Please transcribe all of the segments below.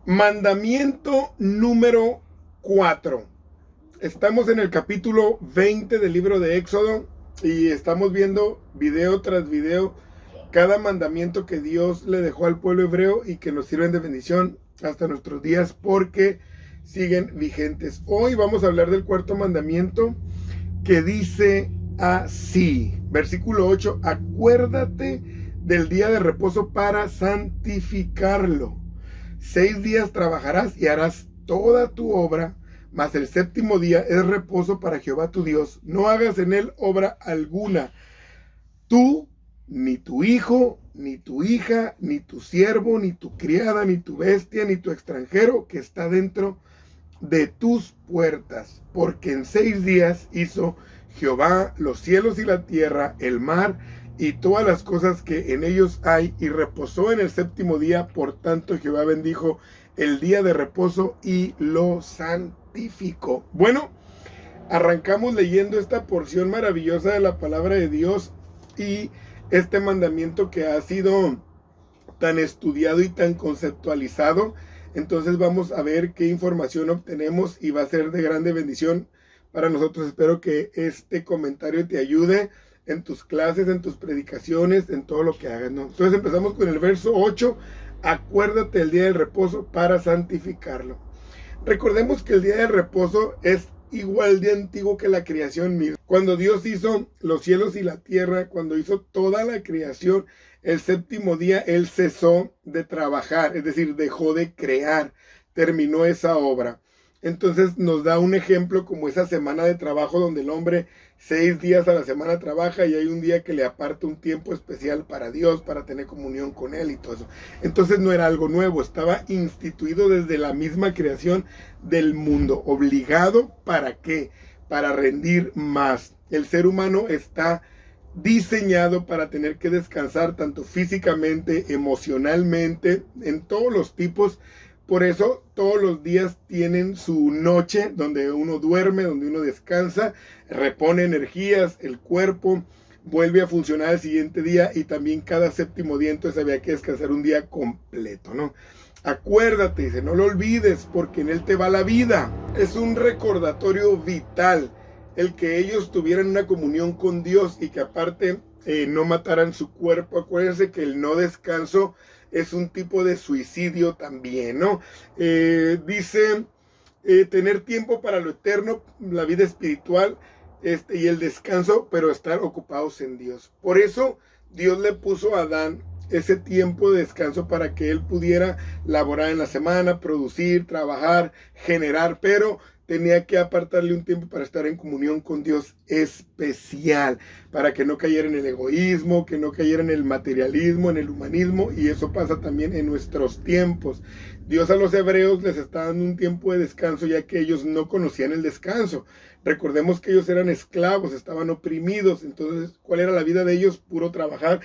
Mandamiento número 4. Estamos en el capítulo 20 del libro de Éxodo y estamos viendo video tras video cada mandamiento que Dios le dejó al pueblo hebreo y que nos sirven de bendición hasta nuestros días porque siguen vigentes. Hoy vamos a hablar del cuarto mandamiento que dice así, versículo 8: acuérdate del día de reposo para santificarlo. 6 días trabajarás y harás toda tu obra, mas el séptimo día es reposo para Jehová tu Dios. No hagas en él obra alguna, tú, ni tu hijo, ni tu hija, ni tu siervo, ni tu criada, ni tu bestia, ni tu extranjero que está dentro de tus puertas. Porque en 6 días hizo Jehová los cielos y la tierra, el mar y todas las cosas que en ellos hay, y reposó en el séptimo día. Por tanto, Jehová bendijo el día de reposo y lo santificó. Bueno, arrancamos leyendo esta porción maravillosa de la palabra de Dios y este mandamiento que ha sido tan estudiado y tan conceptualizado. Entonces vamos a ver qué información obtenemos y va a ser de grande bendición para nosotros. Espero que este comentario te ayude en tus clases, en tus predicaciones, en todo lo que hagas, ¿no? Entonces empezamos con el verso 8. Acuérdate del día del reposo para santificarlo. Recordemos que el día del reposo es igual de antiguo que la creación misma. Cuando Dios hizo los cielos y la tierra, cuando hizo toda la creación, el séptimo día Él cesó de trabajar, es decir, dejó de crear, terminó esa obra. Entonces nos da un ejemplo como esa semana de trabajo donde el hombre 6 días a la semana trabaja y hay un día que le aparta un tiempo especial para Dios, para tener comunión con Él y todo eso. Entonces no era algo nuevo, estaba instituido desde la misma creación del mundo. ¿Obligado para qué? Para rendir más. El ser humano está diseñado para tener que descansar tanto físicamente, emocionalmente, en todos los tipos. Por eso todos los días tienen su noche donde uno duerme, donde uno descansa, repone energías, el cuerpo vuelve a funcionar al siguiente día, y también cada séptimo día entonces había que descansar un día completo, ¿no? Acuérdate, dice, no lo olvides porque en él te va la vida. Es un recordatorio vital el que ellos tuvieran una comunión con Dios y que aparte no mataran su cuerpo. Acuérdense que el no descanso es un tipo de suicidio también, ¿no? Dice tener tiempo para lo eterno, la vida espiritual y el descanso, pero estar ocupados en Dios. Por eso Dios le puso a Adán ese tiempo de descanso para que él pudiera laborar en la semana, producir, trabajar, generar, pero tenía que apartarle un tiempo para estar en comunión con Dios especial, para que no cayera en el egoísmo, que no cayera en el materialismo, en el humanismo, y eso pasa también en nuestros tiempos. Dios a los hebreos les está dando un tiempo de descanso, ya que ellos no conocían el descanso. Recordemos que ellos eran esclavos, estaban oprimidos. Entonces, ¿cuál era la vida de ellos? Puro trabajar,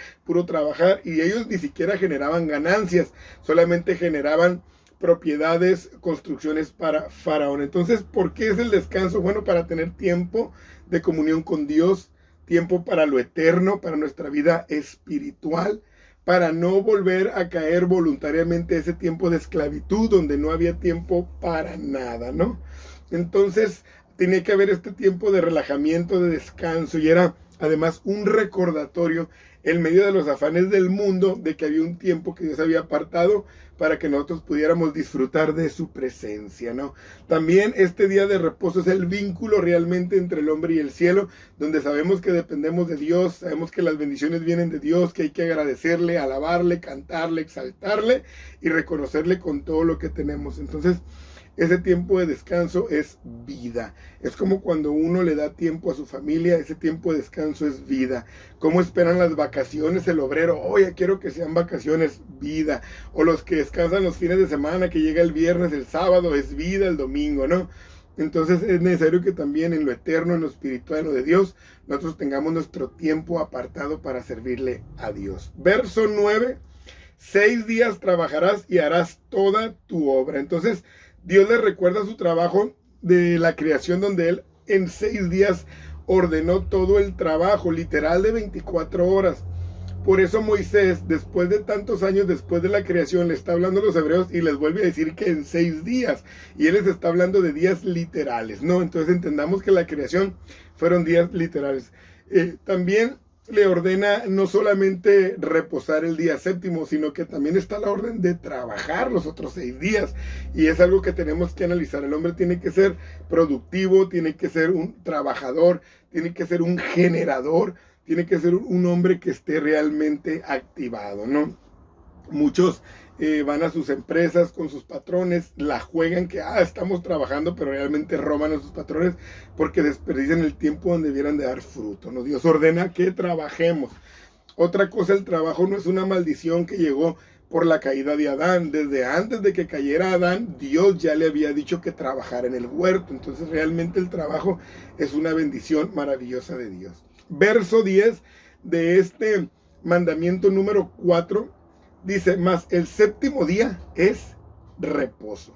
y ellos ni siquiera generaban ganancias, solamente generaban propiedades, construcciones para Faraón. Entonces, ¿por qué es el descanso? Bueno, para tener tiempo de comunión con Dios, tiempo para lo eterno, para nuestra vida espiritual, para no volver a caer voluntariamente ese tiempo de esclavitud donde no había tiempo para nada, ¿no? Entonces, tenía que haber este tiempo de relajamiento, de descanso, y era además un recordatorio en medio de los afanes del mundo de que había un tiempo que Dios había apartado para que nosotros pudiéramos disfrutar de su presencia, ¿no? También este día de reposo es el vínculo realmente entre el hombre y el cielo, donde sabemos que dependemos de Dios, sabemos que las bendiciones vienen de Dios, que hay que agradecerle, alabarle, cantarle, exaltarle y reconocerle con todo lo que tenemos. Entonces, ese tiempo de descanso es vida. Es como cuando uno le da tiempo a su familia, ese tiempo de descanso es vida. ¿Cómo esperan las vacaciones el obrero? Oye, quiero que sean vacaciones, vida. O los que descansan los fines de semana, que llega el viernes, el sábado, es vida, el domingo, ¿no? Entonces es necesario que también en lo eterno, en lo espiritual, en lo de Dios, nosotros tengamos nuestro tiempo apartado para servirle a Dios. Verso 9: 6 días trabajarás y harás toda tu obra. Entonces, Dios le recuerda su trabajo de la creación, donde Él en 6 días ordenó todo el trabajo, literal de 24 horas. por eso Moisés, después de tantos años, después de la creación, le está hablando a los hebreos y les vuelve a decir que en 6 días. Y él les está hablando de días literales, ¿no? Entonces entendamos que la creación fueron días literales. También le ordena no solamente reposar el día séptimo, sino que también está la orden de trabajar los otros 6 días. Y es algo que tenemos que analizar. El hombre tiene que ser productivo, tiene que ser un trabajador, tiene que ser un generador, tiene que ser un hombre que esté realmente activado, ¿no? Muchos van a sus empresas con sus patrones, la juegan que estamos trabajando, pero realmente roban a sus patrones porque desperdician el tiempo donde debieran de dar fruto, ¿no? Dios ordena que trabajemos. Otra cosa, el trabajo no es una maldición que llegó por la caída de Adán. Desde antes de que cayera Adán, Dios ya le había dicho que trabajara en el huerto. Entonces realmente el trabajo es una bendición maravillosa de Dios. Verso 10 de este mandamiento número 4 dice: mas el séptimo día es reposo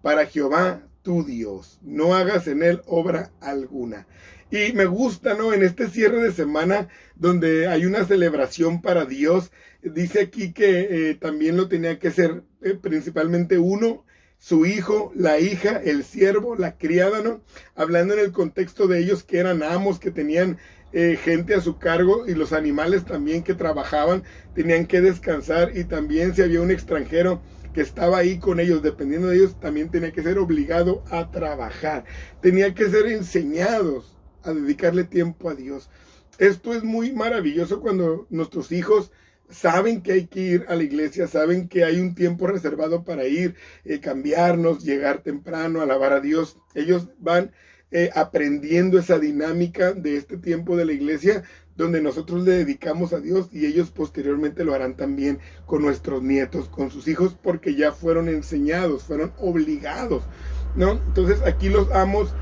para Jehová tu Dios, no hagas en él obra alguna. Y me gusta, ¿no? En este cierre de semana donde hay una celebración para Dios, dice aquí que también lo tenía que ser principalmente uno, su hijo, la hija, el siervo, la criada, ¿no? Hablando en el contexto de ellos que eran amos, que tenían gente a su cargo, y los animales también que trabajaban tenían que descansar, y también si había un extranjero que estaba ahí con ellos, dependiendo de ellos, también tenía que ser obligado a trabajar, tenía que ser enseñados a dedicarle tiempo a Dios. Esto es muy maravilloso cuando nuestros hijos saben que hay que ir a la iglesia, saben que hay un tiempo reservado para ir, cambiarnos, llegar temprano, alabar a Dios. Ellos van aprendiendo esa dinámica de este tiempo de la iglesia, donde nosotros le dedicamos a Dios, y ellos posteriormente lo harán también con nuestros nietos, con sus hijos, porque ya fueron enseñados, fueron obligados, ¿no? Entonces aquí los amos,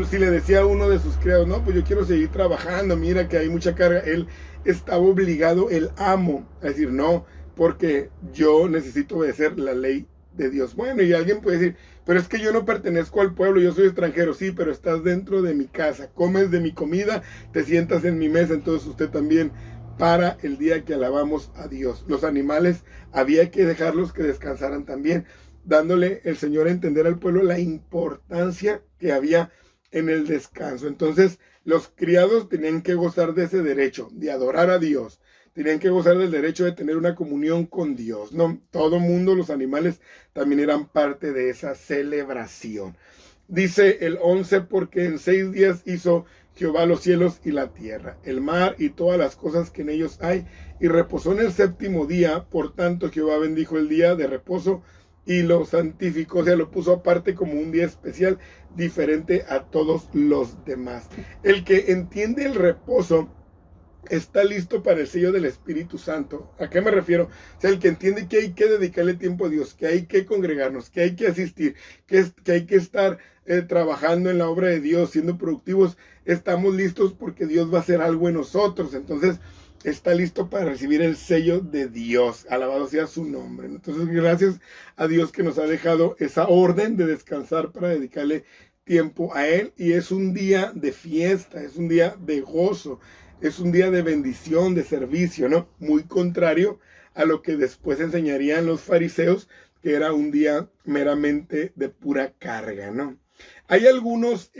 si le decía a uno de sus criados, no, pues yo quiero seguir trabajando, mira que hay mucha carga, él estaba obligado, el amo, a decir no, porque yo necesito obedecer la ley de Dios. Bueno, y alguien puede decir, pero es que yo no pertenezco al pueblo, yo soy extranjero. Sí, pero estás dentro de mi casa, comes de mi comida, te sientas en mi mesa. Entonces usted también, para el día que alabamos a Dios. Los animales había que dejarlos que descansaran también, dándole el Señor a entender al pueblo la importancia que había en el descanso. Entonces los criados tenían que gozar de ese derecho, de adorar a Dios. Tenían que gozar del derecho de tener una comunión con Dios, ¿no? Todo mundo, los animales, también eran parte de esa celebración. Dice el 11, porque en 6 días hizo Jehová los cielos y la tierra, el mar y todas las cosas que en ellos hay, y reposó en el séptimo día. Por tanto, Jehová bendijo el día de reposo y lo santificó, o sea, lo puso aparte como un día especial, diferente a todos los demás. El que entiende el reposo está listo para el sello del Espíritu Santo. ¿A qué me refiero? O sea, el que entiende que hay que dedicarle tiempo a Dios, que hay que congregarnos, que hay que asistir, que hay que estar trabajando en la obra de Dios, siendo productivos, estamos listos porque Dios va a hacer algo en nosotros. Entonces, está listo para recibir el sello de Dios. Alabado sea su nombre. Entonces, gracias a Dios que nos ha dejado esa orden de descansar para dedicarle tiempo a Él. Y es un día de fiesta, es un día de gozo, es un día de bendición, de servicio, ¿no? Muy contrario a lo que después enseñarían los fariseos, que era un día meramente de pura carga, ¿no? Hay algunos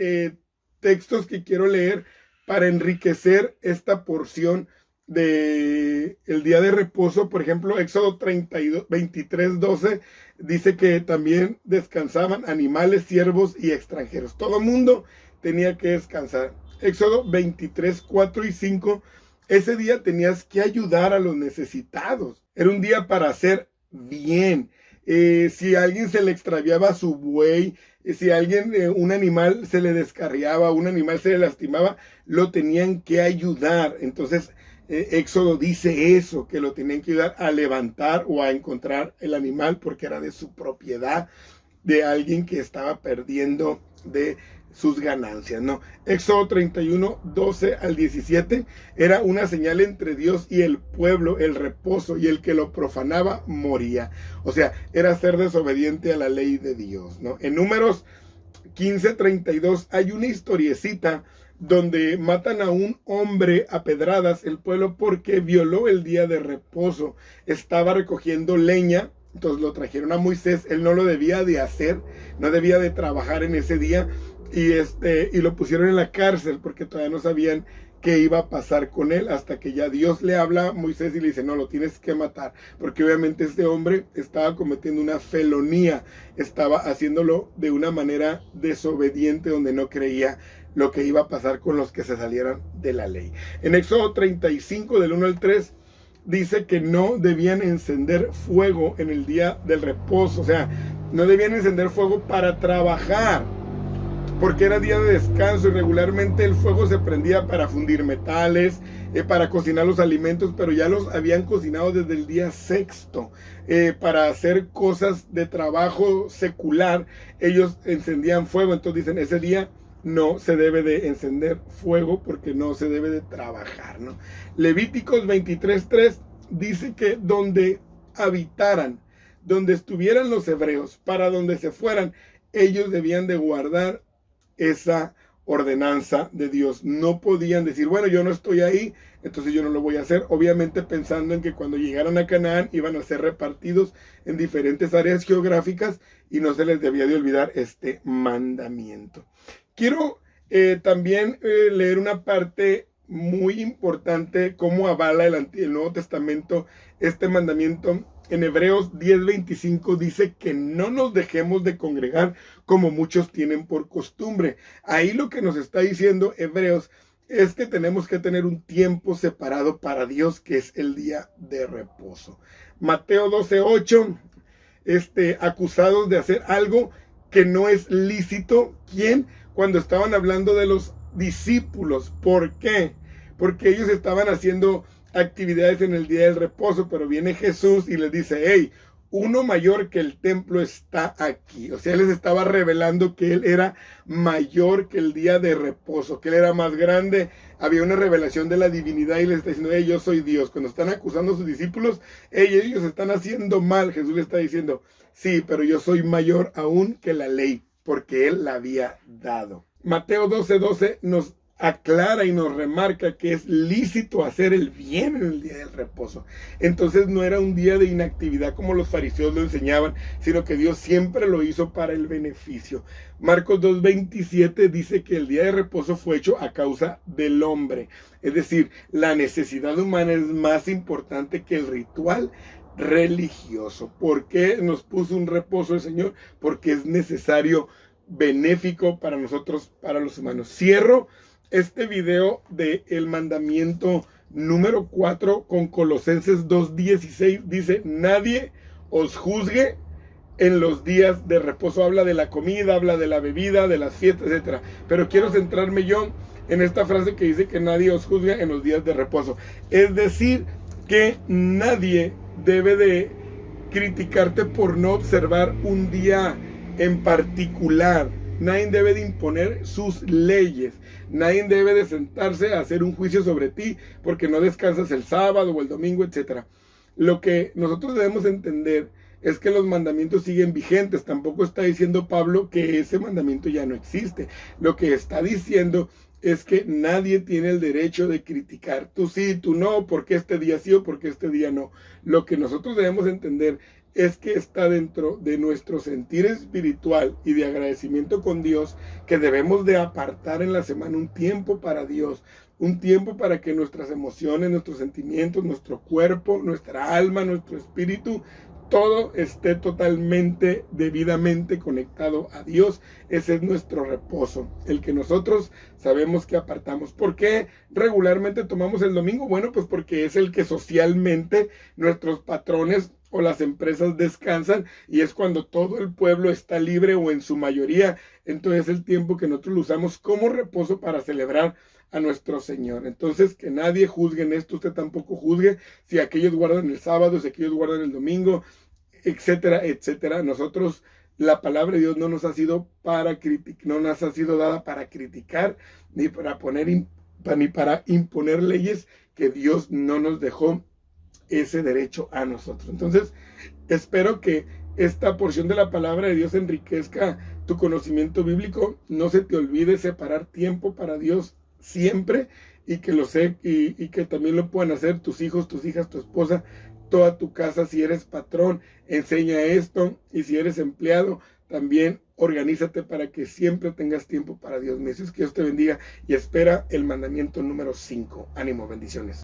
textos que quiero leer para enriquecer esta porción de el día de reposo. Por ejemplo, Éxodo 23:12 dice que también descansaban animales, siervos y extranjeros. Todo mundo tenía que descansar. Éxodo 23:4 y 5, ese día tenías que ayudar a los necesitados. Era un día para hacer bien. Si a alguien se le extraviaba su buey, si a alguien, un animal se le descarriaba, un animal se le lastimaba, lo tenían que ayudar. Entonces, Éxodo dice eso, que lo tenían que ayudar a levantar o a encontrar el animal porque era de su propiedad, de alguien que estaba perdiendo de sus ganancias, ¿no? Éxodo 31:12 al 17 era una señal entre Dios y el pueblo, el reposo, y el que lo profanaba moría. O sea, era ser desobediente a la ley de Dios, ¿no? En Números 15:32 hay una historiecita donde matan a un hombre a pedradas el pueblo porque violó el día de reposo. Estaba recogiendo leña, entonces lo trajeron a Moisés. Él no lo debía de hacer, no debía de trabajar en ese día, y lo pusieron en la cárcel porque todavía no sabían qué iba a pasar con él, hasta que ya Dios le habla a Moisés y le dice: no, lo tienes que matar, porque obviamente este hombre estaba cometiendo una felonía, estaba haciéndolo de una manera desobediente, donde no creía lo que iba a pasar con los que se salieran de la ley. En Éxodo 35, del 1 al 3, dice que no debían encender fuego en el día del reposo, o sea, no debían encender fuego para trabajar, porque era día de descanso, y regularmente el fuego se prendía para fundir metales, para cocinar los alimentos, pero ya los habían cocinado desde el día sexto. Para hacer cosas de trabajo secular, ellos encendían fuego. Entonces dicen, ese día no se debe de encender fuego porque no se debe de trabajar, ¿no? Levíticos 23:3 dice que donde habitaran, donde estuvieran los hebreos, para donde se fueran, ellos debían de guardar esa ordenanza de Dios. No podían decir, bueno, yo no estoy ahí, entonces yo no lo voy a hacer, obviamente pensando en que cuando llegaran a Canaán iban a ser repartidos en diferentes áreas geográficas y no se les debía de olvidar este mandamiento. Quiero también leer una parte muy importante, cómo avala el Nuevo Testamento este mandamiento. En Hebreos 10:25 dice que no nos dejemos de congregar como muchos tienen por costumbre. Ahí lo que nos está diciendo Hebreos es que tenemos que tener un tiempo separado para Dios, que es el día de reposo. Mateo 12:8, acusados de hacer algo que no es lícito. ¿Quién? Cuando estaban hablando de los discípulos. ¿Por qué? Porque ellos estaban haciendo actividades en el día del reposo, pero viene Jesús y les dice, hey, uno mayor que el templo está aquí. O sea, les estaba revelando que él era mayor que el día de reposo, que él era más grande. Había una revelación de la divinidad y les está diciendo, hey, yo soy Dios. Cuando están acusando a sus discípulos, hey, ellos están haciendo mal. Jesús le está diciendo, sí, pero yo soy mayor aún que la ley, porque él la había dado. Mateo 12:12 nos aclara y nos remarca que es lícito hacer el bien en el día del reposo. Entonces no era un día de inactividad como los fariseos lo enseñaban, sino que Dios siempre lo hizo para el beneficio. Marcos 2:27 dice que el día de reposo fue hecho a causa del hombre. Es decir, la necesidad humana es más importante que el ritual religioso. ¿Por qué nos puso un reposo el Señor? Porque es necesario, benéfico para nosotros, para los humanos. Cierro este video del mandamiento número 4 con Colosenses 2:16. Dice, nadie os juzgue en los días de reposo. Habla de la comida, habla de la bebida, de las fiestas, etc. Pero quiero centrarme yo en esta frase que dice que nadie os juzgue en los días de reposo. Es decir, que nadie debe de criticarte por no observar un día en particular. Nadie debe de imponer sus leyes. Nadie debe de sentarse a hacer un juicio sobre ti porque no descansas el sábado o el domingo, etc. Lo que nosotros debemos entender es que los mandamientos siguen vigentes. Tampoco está diciendo Pablo que ese mandamiento ya no existe. Lo que está diciendo es que nadie tiene el derecho de criticar. Tú sí, tú no, porque este día sí o porque este día no. Lo que nosotros debemos entender es que está dentro de nuestro sentir espiritual y de agradecimiento con Dios, que debemos de apartar en la semana un tiempo para Dios, un tiempo para que nuestras emociones, nuestros sentimientos, nuestro cuerpo, nuestra alma, nuestro espíritu, todo esté totalmente, debidamente conectado a Dios. Ese es nuestro reposo, el que nosotros sabemos que apartamos. ¿Por qué regularmente tomamos el domingo? Bueno, pues porque es el que socialmente nuestros patrones o las empresas descansan, y es cuando todo el pueblo está libre o en su mayoría. Entonces es el tiempo que nosotros lo usamos como reposo para celebrar a nuestro Señor. Entonces que nadie juzgue en esto, usted tampoco juzgue si aquellos guardan el sábado, si aquellos guardan el domingo, etcétera, etcétera. Nosotros, la palabra de Dios no nos ha sido para criticar, no nos ha sido dada para criticar, ni para imponer leyes que Dios no nos dejó ese derecho a nosotros. Entonces, espero que esta porción de la palabra de Dios enriquezca tu conocimiento bíblico. No se te olvide separar tiempo para Dios siempre, y que también lo puedan hacer tus hijos, tus hijas, tu esposa, toda tu casa. Si eres patrón, enseña esto, y si eres empleado, también organízate para que siempre tengas tiempo para Dios. Me dices que Dios te bendiga y espera el mandamiento número 5. Ánimo, bendiciones.